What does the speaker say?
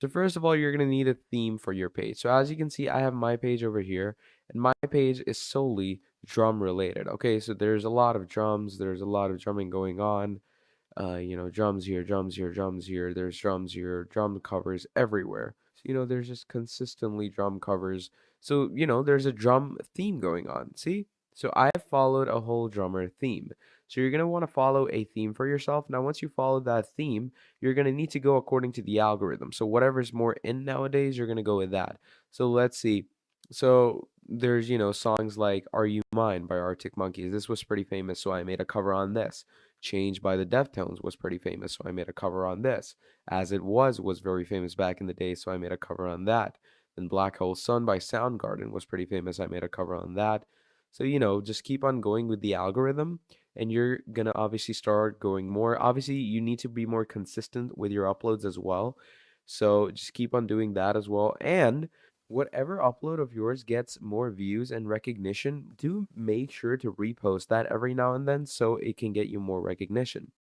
So first of all, you're going to need a theme for your page. So as you can see, I have my page over here, and my page is solely drum related. Okay, so there's a lot of drums, there's a lot of drumming going on. Drums here, drums here, drums here, there's drums here, drum covers everywhere. So, there's just consistently drum covers. So, there's a drum theme going on. See? So I followed a whole drummer theme. So you're going to want to follow a theme for yourself. Now, once you follow that theme, you're going to need to go according to the algorithm. So whatever's more in nowadays, you're going to go with that. So let's see. So there's, songs like Are You Mine by Arctic Monkeys. This was pretty famous, so I made a cover on this. Change by the Deftones was pretty famous, so I made a cover on this. As It Was very famous back in the day, so I made a cover on that. Then Black Hole Sun by Soundgarden was pretty famous. I made a cover on that. So, just keep on going with the algorithm, and you're gonna obviously start going more. Obviously, you need to be more consistent with your uploads as well. So just keep on doing that as well. And whatever upload of yours gets more views and recognition, do make sure to repost that every now and then so it can get you more recognition.